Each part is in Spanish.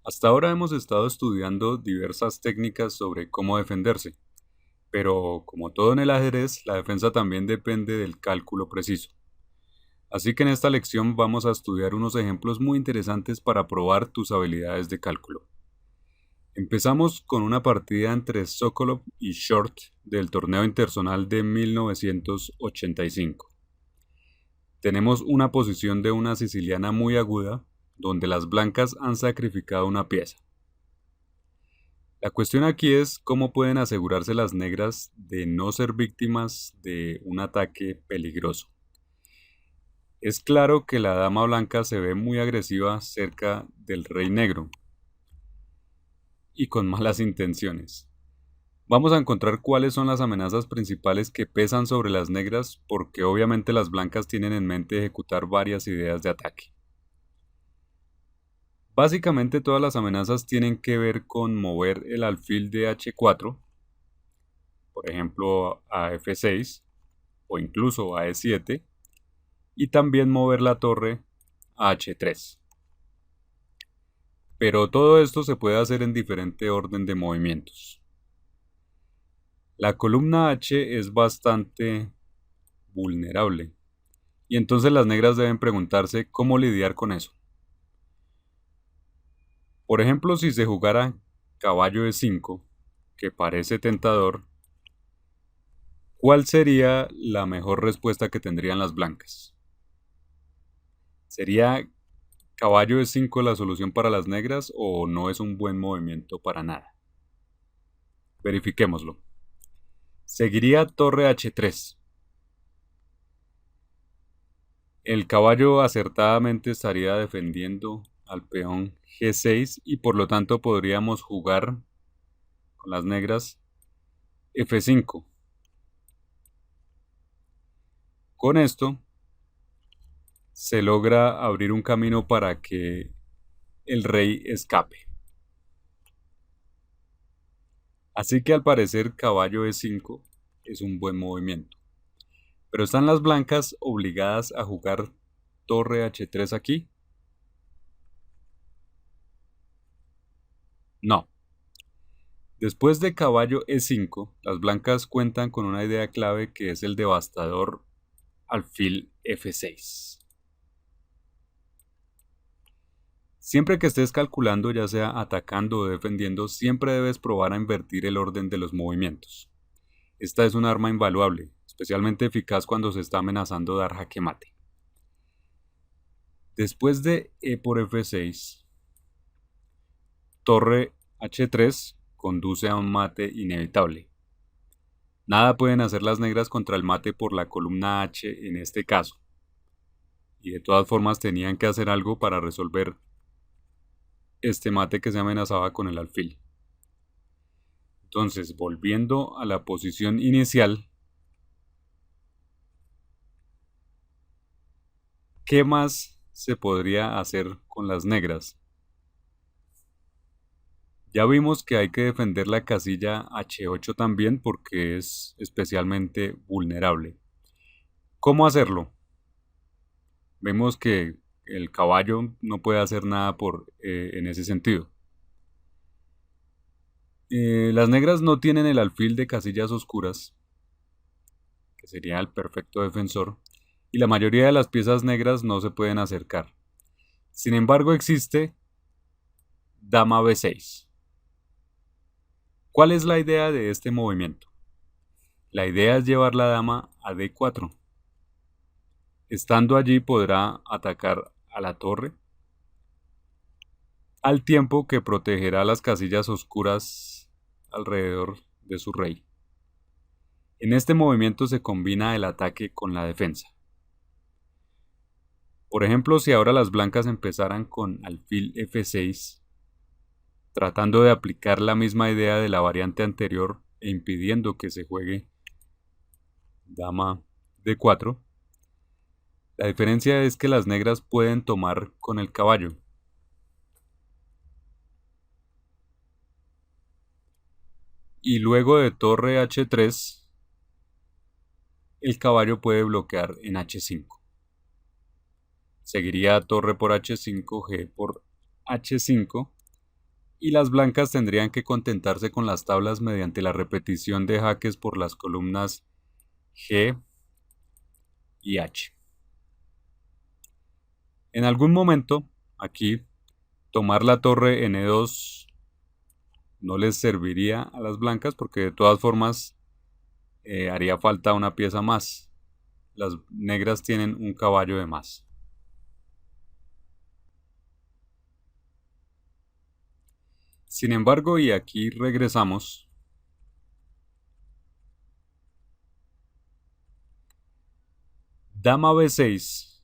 Hasta ahora hemos estado estudiando diversas técnicas sobre cómo defenderse, pero como todo en el ajedrez, la defensa también depende del cálculo preciso. Así que en esta lección vamos a estudiar unos ejemplos muy interesantes para probar tus habilidades de cálculo. Empezamos con una partida entre Sokolov y Short del torneo interzonal de 1985. Tenemos una posición de una siciliana muy aguda, donde las blancas han sacrificado una pieza. La cuestión aquí es cómo pueden asegurarse las negras de no ser víctimas de un ataque peligroso. Es claro que la dama blanca se ve muy agresiva cerca del rey negro y con malas intenciones. Vamos a encontrar cuáles son las amenazas principales que pesan sobre las negras porque obviamente las blancas tienen en mente ejecutar varias ideas de ataque. Básicamente todas las amenazas tienen que ver con mover el alfil de H4, por ejemplo a F6 o incluso a E7, y también mover la torre a H3. Pero todo esto se puede hacer en diferente orden de movimientos. La columna H es bastante vulnerable y entonces las negras deben preguntarse cómo lidiar con eso. Por ejemplo, si se jugara caballo E5, que parece tentador, ¿cuál sería la mejor respuesta que tendrían las blancas? ¿Sería caballo E5 la solución para las negras o no es un buen movimiento para nada? Verifiquémoslo. Seguiría torre H3. El caballo acertadamente estaría defendiendo al peón G6 y por lo tanto podríamos jugar con las negras F5. Con esto se logra abrir un camino para que el rey escape. Así que al parecer caballo E5 es un buen movimiento. Pero ¿están las blancas obligadas a jugar torre H3 aquí? No. Después de caballo E5, las blancas cuentan con una idea clave que es el devastador alfil F6. Siempre que estés calculando, ya sea atacando o defendiendo, siempre debes probar a invertir el orden de los movimientos. Esta es un arma invaluable, especialmente eficaz cuando se está amenazando dar jaque mate. Después de E por F6, torre H3 conduce a un mate inevitable. Nada pueden hacer las negras contra el mate por la columna H en este caso. Y de todas formas tenían que hacer algo para resolver este mate que se amenazaba con el alfil. Entonces, volviendo a la posición inicial, ¿qué más se podría hacer con las negras? Ya vimos que hay que defender la casilla H8 también porque es especialmente vulnerable. ¿Cómo hacerlo? Vemos que el caballo no puede hacer nada en ese sentido. Las negras no tienen el alfil de casillas oscuras, que sería el perfecto defensor, y la mayoría de las piezas negras no se pueden acercar. Sin embargo, existe dama B6. ¿Cuál es la idea de este movimiento? La idea es llevar la dama a D4. Estando allí podrá atacar a la torre, al tiempo que protegerá las casillas oscuras alrededor de su rey. En este movimiento se combina el ataque con la defensa. Por ejemplo, si ahora las blancas empezaran con alfil F6, tratando de aplicar la misma idea de la variante anterior e impidiendo que se juegue dama D4, la diferencia es que las negras pueden tomar con el caballo. Y luego de torre H3, el caballo puede bloquear en H5. Seguiría torre por H5, G por H5 y las blancas tendrían que contentarse con las tablas mediante la repetición de jaques por las columnas G y H. En algún momento, aquí, tomar la torre N2 no les serviría a las blancas porque de todas formas haría falta una pieza más. Las negras tienen un caballo de más. Sin embargo, y aquí regresamos, dama B6,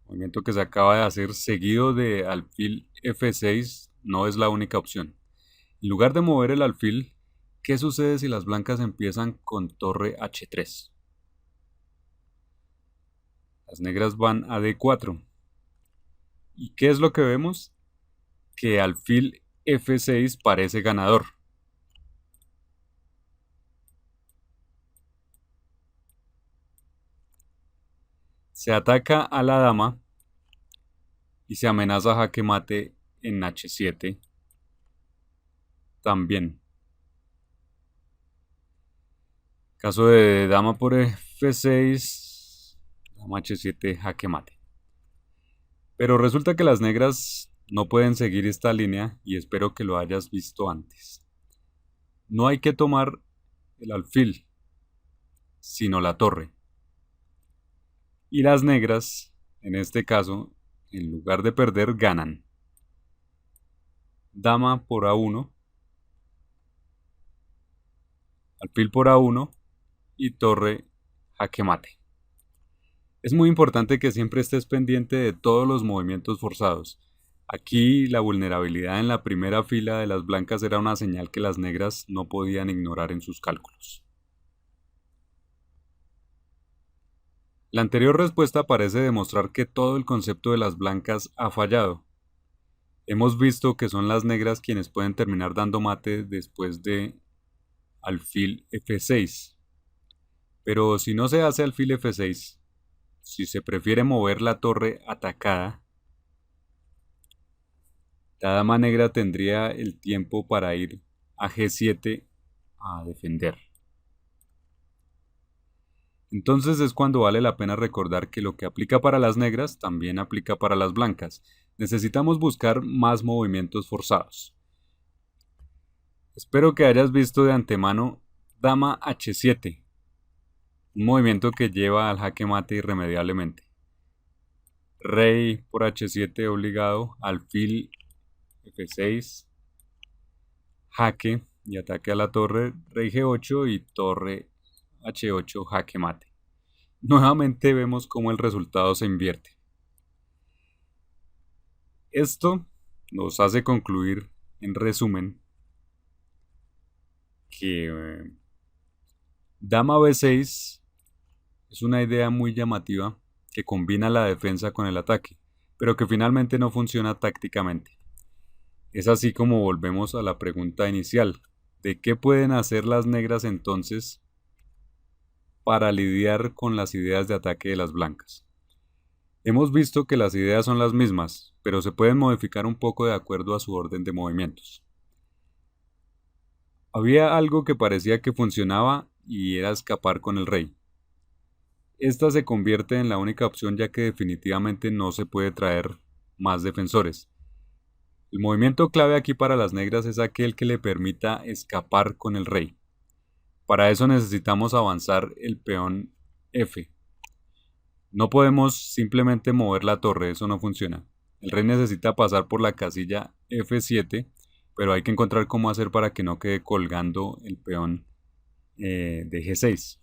movimiento que se acaba de hacer seguido de alfil F6, no es la única opción. En lugar de mover el alfil, ¿qué sucede si las blancas empiezan con torre H3? Las negras van a D4. ¿Y qué es lo que vemos? Que alfil F6 parece ganador. Se ataca a la dama y se amenaza jaque mate en H7 también. Caso de dama por F6, dama H7, jaque mate. Pero resulta que las negras no pueden seguir esta línea y espero que lo hayas visto antes. No hay que tomar el alfil, sino la torre. Y las negras, en este caso, en lugar de perder, ganan. Dama por A1, alfil por A1 y torre jaque mate. Es muy importante que siempre estés pendiente de todos los movimientos forzados. Aquí la vulnerabilidad en la primera fila de las blancas era una señal que las negras no podían ignorar en sus cálculos. La anterior respuesta parece demostrar que todo el concepto de las blancas ha fallado. Hemos visto que son las negras quienes pueden terminar dando mate después de alfil F6. Pero si no se hace alfil F6, si se prefiere mover la torre atacada, la dama negra tendría el tiempo para ir a G7 a defender. Entonces es cuando vale la pena recordar que lo que aplica para las negras también aplica para las blancas. Necesitamos buscar más movimientos forzados. Espero que hayas visto de antemano dama H7, un movimiento que lleva al jaque mate irremediablemente. Rey por H7 obligado, alfil F6, jaque y ataque a la torre, rey G8 y torre H8, jaque mate. Nuevamente vemos cómo el resultado se invierte. Esto nos hace concluir, en resumen, que dama B6 es una idea muy llamativa que combina la defensa con el ataque, pero que finalmente no funciona tácticamente. Es así como volvemos a la pregunta inicial, ¿de qué pueden hacer las negras entonces para lidiar con las ideas de ataque de las blancas? Hemos visto que las ideas son las mismas, pero se pueden modificar un poco de acuerdo a su orden de movimientos. Había algo que parecía que funcionaba y era escapar con el rey. Esta se convierte en la única opción ya que definitivamente no se puede traer más defensores. El movimiento clave aquí para las negras es aquel que le permita escapar con el rey. Para eso necesitamos avanzar el peón F. No podemos simplemente mover la torre, eso no funciona. El rey necesita pasar por la casilla F7, pero hay que encontrar cómo hacer para que no quede colgando el peón de G6.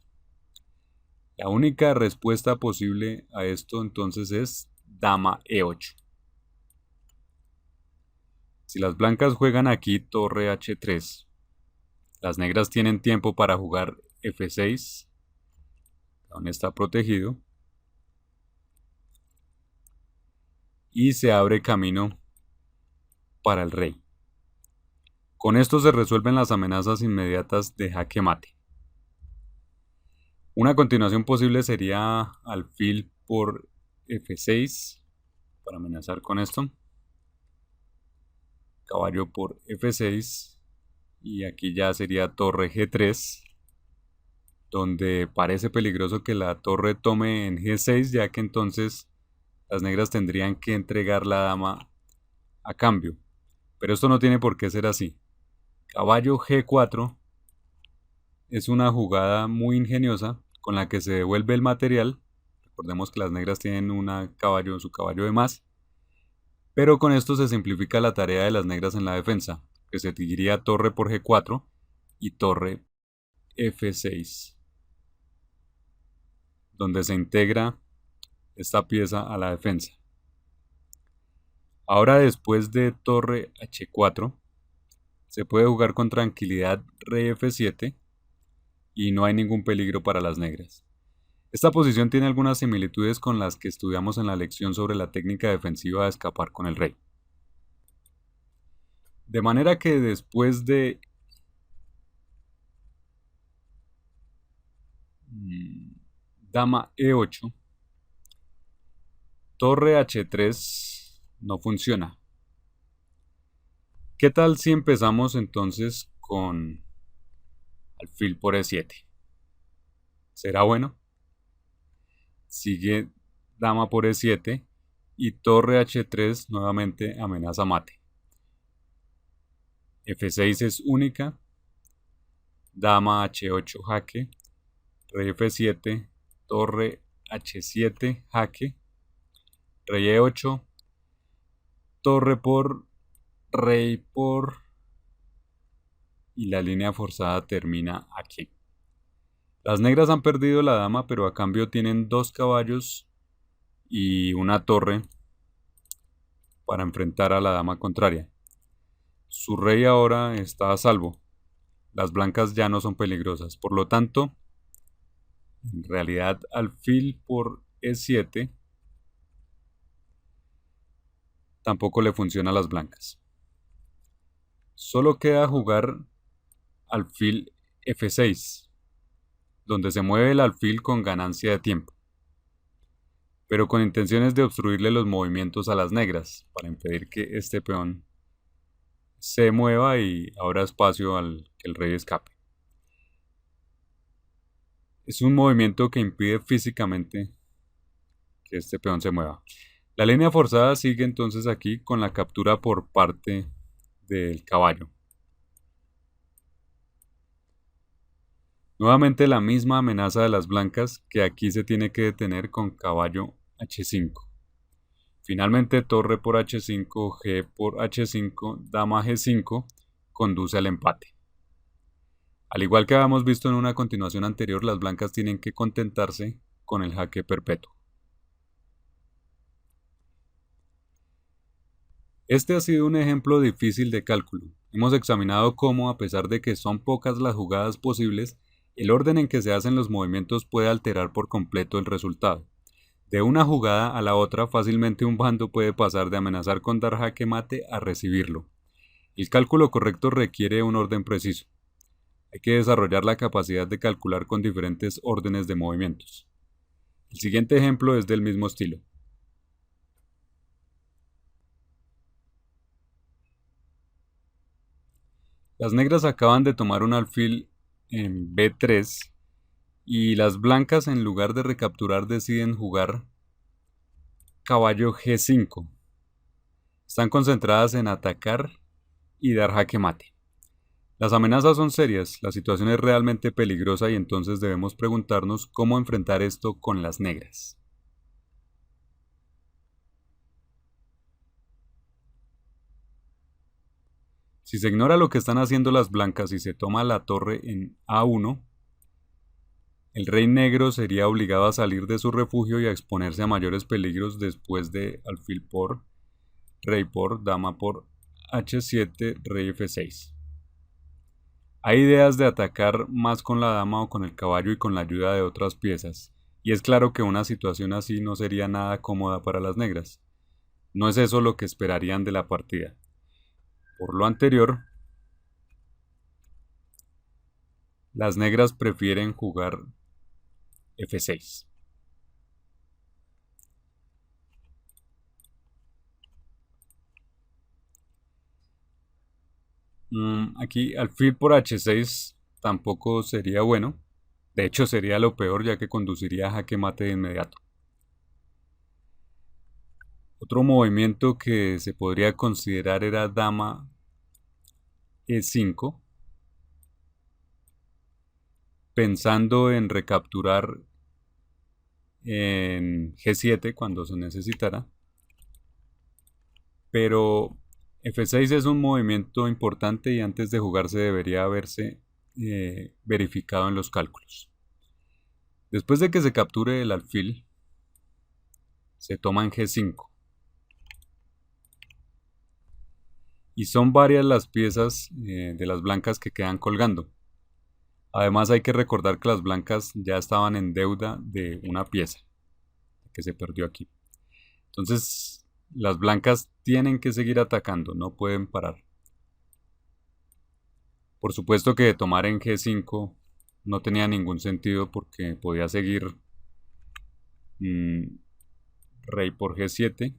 La única respuesta posible a esto entonces es dama E8. Si las blancas juegan aquí torre H3, las negras tienen tiempo para jugar F6, donde está protegido, y se abre camino para el rey. Con esto se resuelven las amenazas inmediatas de jaque mate. Una continuación posible sería alfil por F6 para amenazar con esto. caballo por F6 y aquí ya sería torre G3, donde parece peligroso que la torre tome en G6, ya que entonces las negras tendrían que entregar la dama a cambio. Pero esto no tiene por qué ser así. Caballo G4 es una jugada muy ingeniosa con la que se devuelve el material. Recordemos que las negras tienen su caballo de más. Pero con esto se simplifica la tarea de las negras en la defensa, que se seguiría torre por G4 y torre F6, donde se integra esta pieza a la defensa. Ahora después de torre H4, se puede jugar con tranquilidad rey F7 y no hay ningún peligro para las negras. Esta posición tiene algunas similitudes con las que estudiamos en la lección sobre la técnica defensiva de escapar con el rey. De manera que después de dama E8, torre H3 no funciona. ¿Qué tal si empezamos entonces con alfil por E7? ¿Será bueno? Sigue dama por E7 y torre H3 nuevamente amenaza mate. F6 es única, dama H8 jaque, rey F7, torre H7 jaque, rey E8, torre por, rey por, y la línea forzada termina aquí. Las negras han perdido la dama, pero a cambio tienen 2 caballos y una torre para enfrentar a la dama contraria. Su rey ahora está a salvo. Las blancas ya no son peligrosas. Por lo tanto, en realidad alfil por E7 tampoco le funciona a las blancas. Solo queda jugar alfil F6, donde se mueve el alfil con ganancia de tiempo, pero con intenciones de obstruirle los movimientos a las negras, para impedir que este peón se mueva y abra espacio al que el rey escape. Es un movimiento que impide físicamente que este peón se mueva. La línea forzada sigue entonces aquí con la captura por parte del caballo. Nuevamente la misma amenaza de las blancas que aquí se tiene que detener con caballo H5. Finalmente torre por H5, G por H5, dama G5 conduce al empate. Al igual que habíamos visto en una continuación anterior, las blancas tienen que contentarse con el jaque perpetuo. Este ha sido un ejemplo difícil de cálculo. Hemos examinado cómo, a pesar de que son pocas las jugadas posibles, el orden en que se hacen los movimientos puede alterar por completo el resultado. De una jugada a la otra, fácilmente un bando puede pasar de amenazar con dar jaque mate a recibirlo. El cálculo correcto requiere un orden preciso. Hay que desarrollar la capacidad de calcular con diferentes órdenes de movimientos. El siguiente ejemplo es del mismo estilo. Las negras acaban de tomar un alfil en B3 y las blancas, en lugar de recapturar, deciden jugar caballo G5. Están concentradas en atacar y dar jaque mate. Las amenazas son serias, la situación es realmente peligrosa y entonces debemos preguntarnos cómo enfrentar esto con las negras. Si se ignora lo que están haciendo las blancas y se toma la torre en A1, el rey negro sería obligado a salir de su refugio y a exponerse a mayores peligros después de alfil por, rey por, dama por H7, rey F6. Hay ideas de atacar más con la dama o con el caballo y con la ayuda de otras piezas, y es claro que una situación así no sería nada cómoda para las negras. No es eso lo que esperarían de la partida. Por lo anterior, las negras prefieren jugar F6. Aquí alfil por h6 tampoco sería bueno. De hecho sería lo peor, ya que conduciría a jaque mate de inmediato. Otro movimiento que se podría considerar era dama e5, pensando en recapturar en g7 cuando se necesitara. Pero f6 es un movimiento importante y antes de jugarse debería haberse verificado en los cálculos. Después de que se capture el alfil, se toma en g5. Y son varias las piezas de las blancas que quedan colgando. Además hay que recordar que las blancas ya estaban en deuda de una pieza que se perdió aquí. Entonces las blancas tienen que seguir atacando, no pueden parar. Por supuesto que tomar en g5 no tenía ningún sentido porque podía seguir rey por g7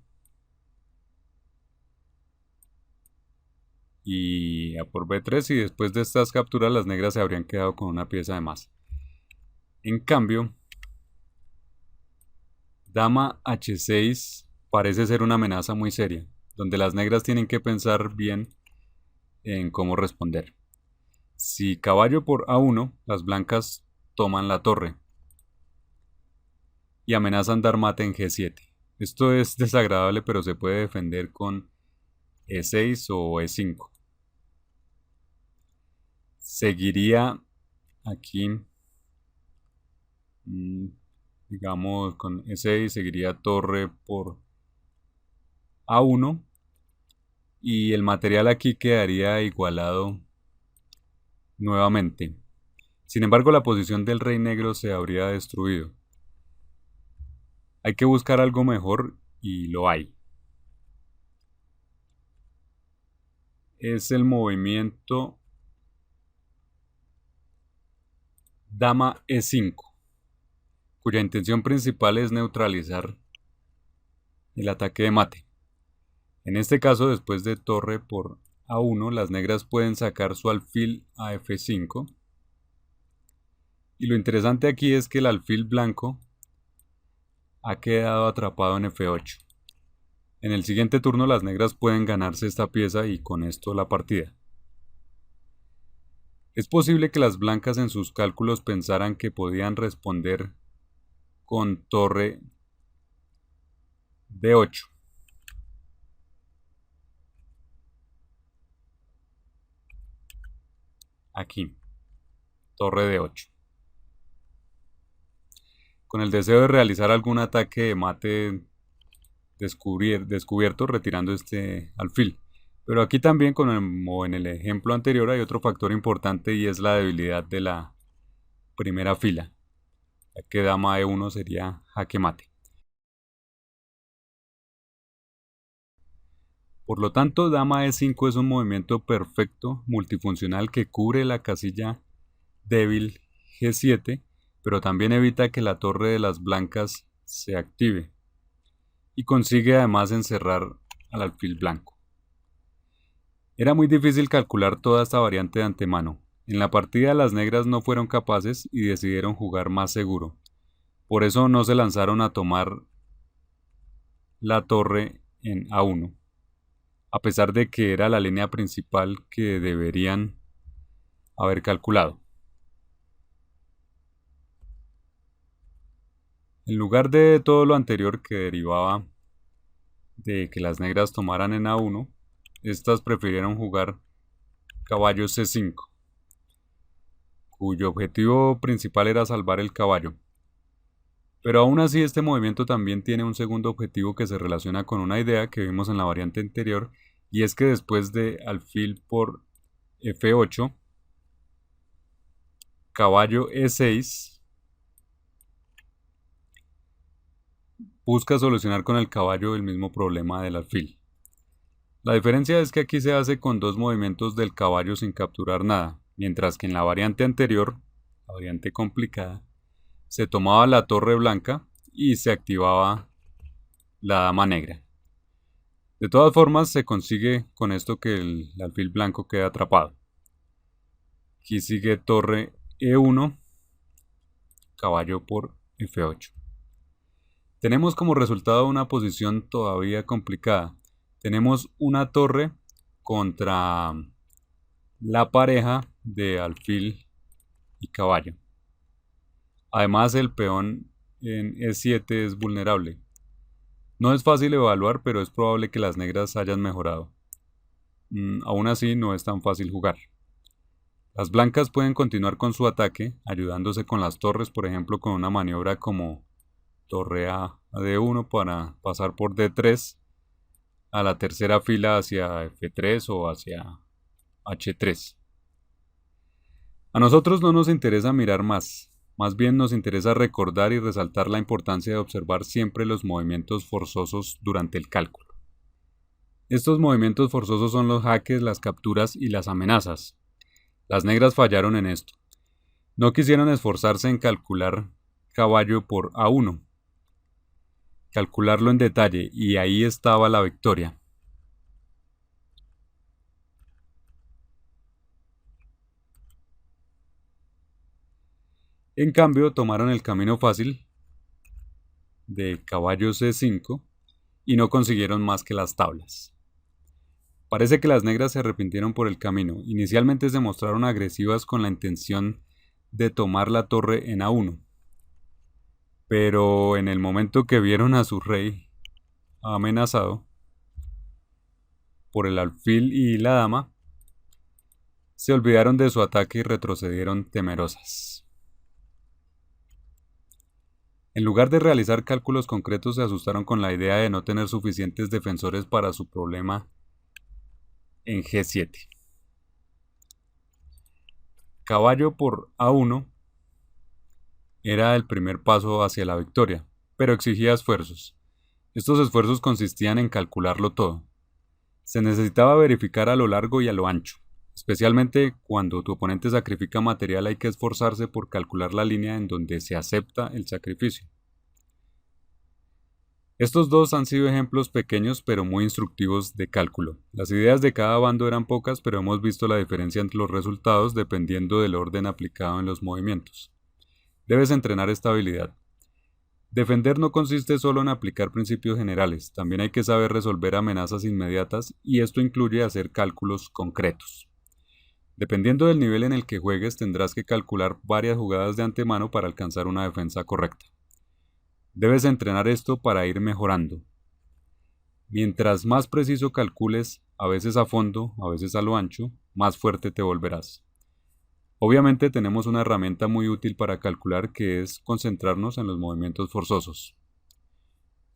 y a por b3, y después de estas capturas las negras se habrían quedado con una pieza de más. En cambio, dama h6 parece ser una amenaza muy seria, donde las negras tienen que pensar bien en cómo responder. Si caballo por a1, las blancas toman la torre y amenazan dar mate en g7. Esto es desagradable, pero se puede defender con e6 o e5. Seguiría aquí, digamos, con e6, seguiría torre por a1 y el material aquí quedaría igualado nuevamente. Sin embargo, la posición del rey negro se habría destruido. Hay que buscar algo mejor y lo hay. Es el movimiento dama e5, cuya intención principal es neutralizar el ataque de mate. En este caso, después de torre por a1, las negras pueden sacar su alfil a f5. Y lo interesante aquí es que el alfil blanco ha quedado atrapado en f8. En el siguiente turno las negras pueden ganarse esta pieza y con esto la partida. Es posible que las blancas en sus cálculos pensaran que podían responder con torre d8. Aquí, torre d8. Con el deseo de realizar algún ataque de mate descubierto retirando este alfil. Pero aquí también, como en el ejemplo anterior, hay otro factor importante y es la debilidad de la primera fila, ya que dama e1 sería jaque mate. Por lo tanto, dama e5 es un movimiento perfecto, multifuncional, que cubre la casilla débil g7, pero también evita que la torre de las blancas se active y consigue además encerrar al alfil blanco. Era muy difícil calcular toda esta variante de antemano. En la partida las negras no fueron capaces y decidieron jugar más seguro. Por eso no se lanzaron a tomar la torre en a1, a pesar de que era la línea principal que deberían haber calculado. En lugar de todo lo anterior que derivaba de que las negras tomaran en a1, estas prefirieron jugar caballo c5, cuyo objetivo principal era salvar el caballo. Pero aún así este movimiento también tiene un segundo objetivo que se relaciona con una idea que vimos en la variante anterior, y es que después de alfil por f8, caballo e6 busca solucionar con el caballo el mismo problema del alfil. La diferencia es que aquí se hace con dos movimientos del caballo sin capturar nada, mientras que en la variante anterior, la variante complicada, se tomaba la torre blanca y se activaba la dama negra. De todas formas, se consigue con esto que el alfil blanco quede atrapado. Aquí sigue torre E1, caballo por F8. Tenemos como resultado una posición todavía complicada. Tenemos una torre contra la pareja de alfil y caballo. Además, el peón en E7 es vulnerable. No es fácil evaluar, pero es probable que las negras hayan mejorado. Aún así, no es tan fácil jugar. Las blancas pueden continuar con su ataque, ayudándose con las torres, por ejemplo, con una maniobra como torre a D1 para pasar por D3 a la tercera fila hacia F3 o hacia H3. A nosotros no nos interesa mirar más bien nos interesa recordar y resaltar la importancia de observar siempre los movimientos forzosos durante el cálculo. Estos movimientos forzosos son los jaques, las capturas y las amenazas. Las negras fallaron en esto. No quisieron esforzarse en calcular caballo por A1, calcularlo en detalle, y ahí estaba la victoria. En cambio, tomaron el camino fácil de caballo C5 y no consiguieron más que las tablas. Parece que las negras se arrepintieron por el camino. Inicialmente se mostraron agresivas con la intención de tomar la torre en A1, pero en el momento que vieron a su rey amenazado por el alfil y la dama, se olvidaron de su ataque y retrocedieron temerosas. En lugar de realizar cálculos concretos, se asustaron con la idea de no tener suficientes defensores para su problema en G7. Caballo por A1 era el primer paso hacia la victoria, pero exigía esfuerzos. Estos esfuerzos consistían en calcularlo todo. Se necesitaba verificar a lo largo y a lo ancho. Especialmente cuando tu oponente sacrifica material, hay que esforzarse por calcular la línea en donde se acepta el sacrificio. Estos dos han sido ejemplos pequeños pero muy instructivos de cálculo. Las ideas de cada bando eran pocas, pero hemos visto la diferencia entre los resultados dependiendo del orden aplicado en los movimientos. Debes entrenar esta habilidad. Defender no consiste solo en aplicar principios generales, también hay que saber resolver amenazas inmediatas y esto incluye hacer cálculos concretos. Dependiendo del nivel en el que juegues, tendrás que calcular varias jugadas de antemano para alcanzar una defensa correcta. Debes entrenar esto para ir mejorando. Mientras más preciso calcules, a veces a fondo, a veces a lo ancho, más fuerte te volverás. Obviamente tenemos una herramienta muy útil para calcular que es concentrarnos en los movimientos forzosos.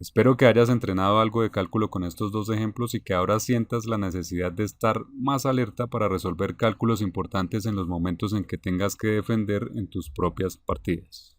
Espero que hayas entrenado algo de cálculo con estos dos ejemplos y que ahora sientas la necesidad de estar más alerta para resolver cálculos importantes en los momentos en que tengas que defender en tus propias partidas.